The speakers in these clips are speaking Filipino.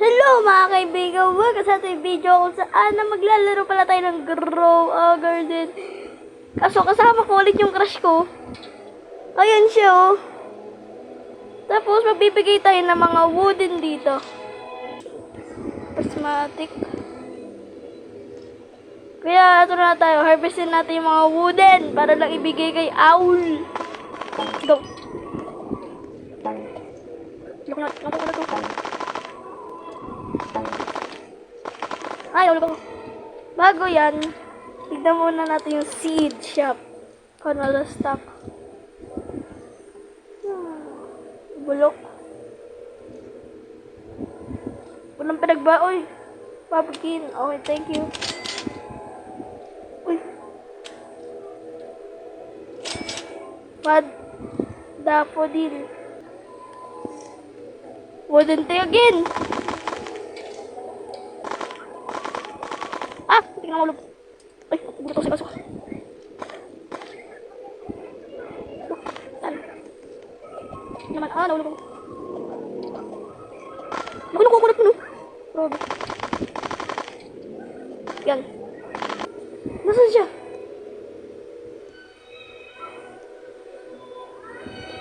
Hello mga kaibigan, welcome sa ating video kung saan na maglalaro pala tayo ng Grow a Garden. Kaso kasama ko ulit yung crush ko. Ayan siya oh. Tapos magbibigay tayo ng mga wooden dito. Prismatic. Kaya ito na tayo, harvestin natin yung mga wooden para lang ibigay kay Owl. Let's go. Look na. Ay, ulit ako. Bago yan, tignan muna natin yung seed shop. Kung wala stock. Bulok. Walang pinagba. Uy, pumpkin. Okay, thank you. Uy. Mad. Daffodil. Wooden tea again. Ah, hindi ka na ulog. Ay, buto si kaso. Saan? Naman, naulog ako. Nakukulat mo, no? Grabe. Yan. Nasaan siya?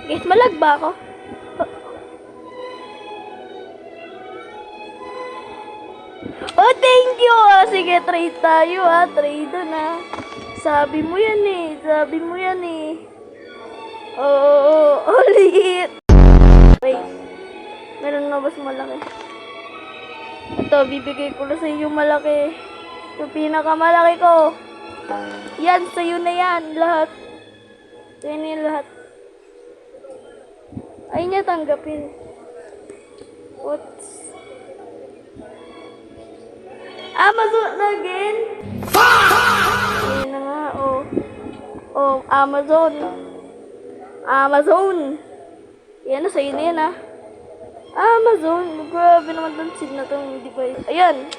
Guys, malag ba ako? Oh, thank you! Sige, trade tayo trade na. Sabi mo yan eh. Oh, ulit. Wait. Meron na mas malaki. Ito, bibigay ko na sa iyo malaki. Yung pinakamalaki ko. Yan, sa'yo na yan. Lahat. Sa'yo na yan lahat. Ay niya tanggapin. What's... Amazon again? Ayun na nga, oh. Oh, Amazon. Yan na, sa'yo na yan, Amazon. Grabe naman itong seed na itong device. Ayan.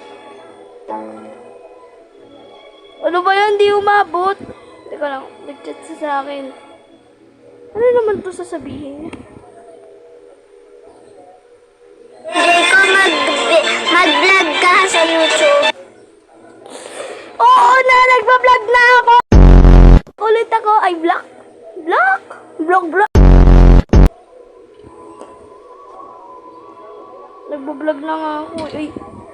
Ano ba yan? Di umabot. Teka lang, nag-chat siya sa akin. Ano naman ito sasabihin niya? Mag-vlog ka sa YouTube. Oo na, nagpa-vlog na ako. Ulit ako. Ay, vlog. Nagpa-vlog na nga ako. Ay,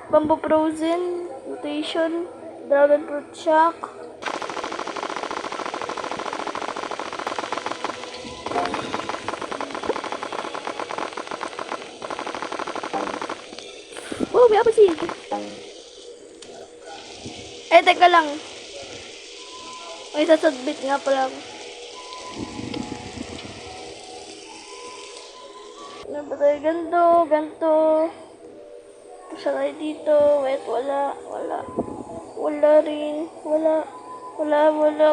bamboo frozen, mutation, dragon fruit shock. Oh, may apple seed. Eh, teka lang. May sasubmit nga pala ako. Ano ba tayo? Ganto. Pusa tayo dito. Wait, wala. Wala rin. Wala.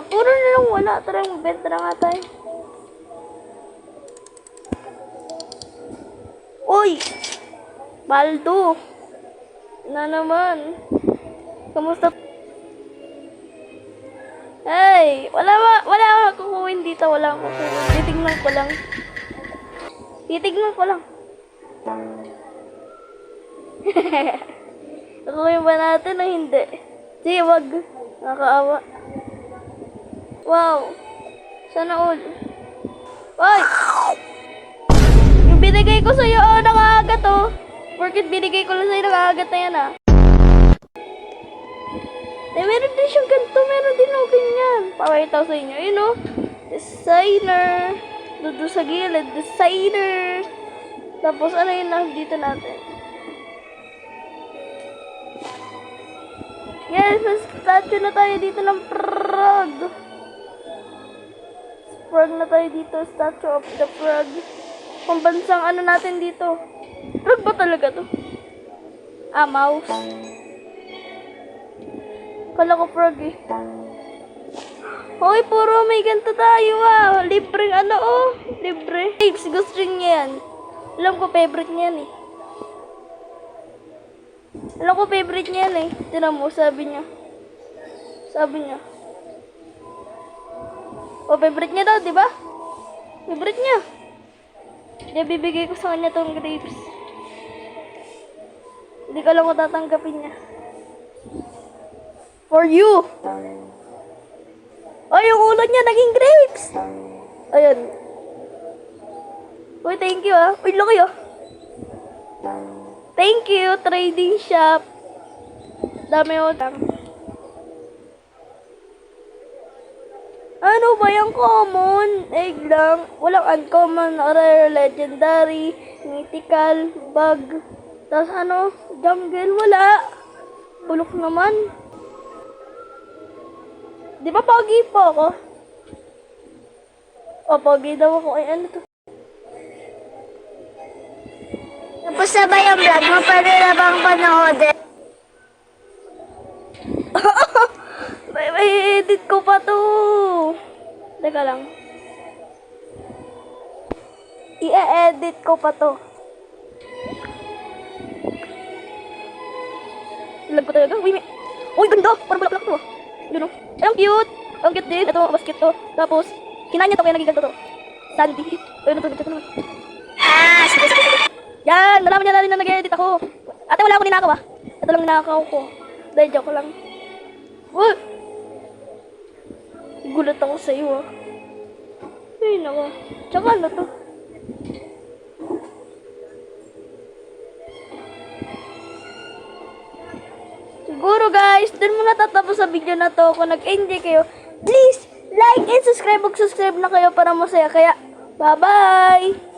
Puro na lang wala. Tara, magbenta na nga tayo. Uy! Baldo! Na naman. Kamusta? Hey, wala akong kukuhin dito, wala akong kukuhin. Titignan ko lang. Kukuhin ba natin o hindi? Sige, wag. Nakakaawa. Wow. Sana all. Ay! Yung binigay ko sa'yo, nakakagat Porkit binigay ko lang sa'yo, nakakagat na yan Eh, meron din siyang ganito, meron din ganyan. Pakita ko sa inyo, yun Designer. Doon sa gilid, designer. Tapos, ano yun dito natin? Yes, may statue na tayo dito ng frog. Frog na tayo dito, statue of the frog. Pambansang ano natin dito. Frog ba talaga to? Mouse. Kala ko frog Hoy, puro may ganito tayo Libreng libre. Babes, gusto rin niya yan. Alam ko, favorite niya yan Tinan mo, sabi niya. Oh, favorite niya daw, di ba? Favorite niya. Kaya bibigay ko sa kanya tong grapes. Hindi ko alam kung tatanggapin niya. For you! Ay, yung ulo niya naging grapes! Ayun. Uy, thank you ah. Uy, laki ah. Thank you, trading shop. Dami utang. Ano ba yung common? Egg lang. Walang uncommon, rare, legendary, mythical, bug. Tapos ano? Jungle, wala. Bulok naman. Di ba pogi po ako? O, pogi daw ako. Ay, ano to? Tapos na ba yung vlog mo? Pwede na bang panoodin? May edit ko pa to. Teka lang. I-edit ko pa to. Lag ko talaga. Uy, uy, ganda! Parang bulaklak to. Yun o. Ay, ang cute! Ang cute din. Ito, basket to. Tapos, kinanya to kaya naging ganito to. Sandy. Ayun, ito naman. Sige. Yan! Nalaman niya na rin na nag-edit ako. Ate, wala akong ninakaw ah. Ito lang ninakaw ko. Dahil joke lang. Uy! Gulat ako sa iyo ah. Ay, nako. Tsaka ano to? Siguro guys, dun muna tatapos sa video na to. Kung nag-enjoy kayo, please like and subscribe. Mag-subscribe na kayo para masaya. Kaya, bye-bye!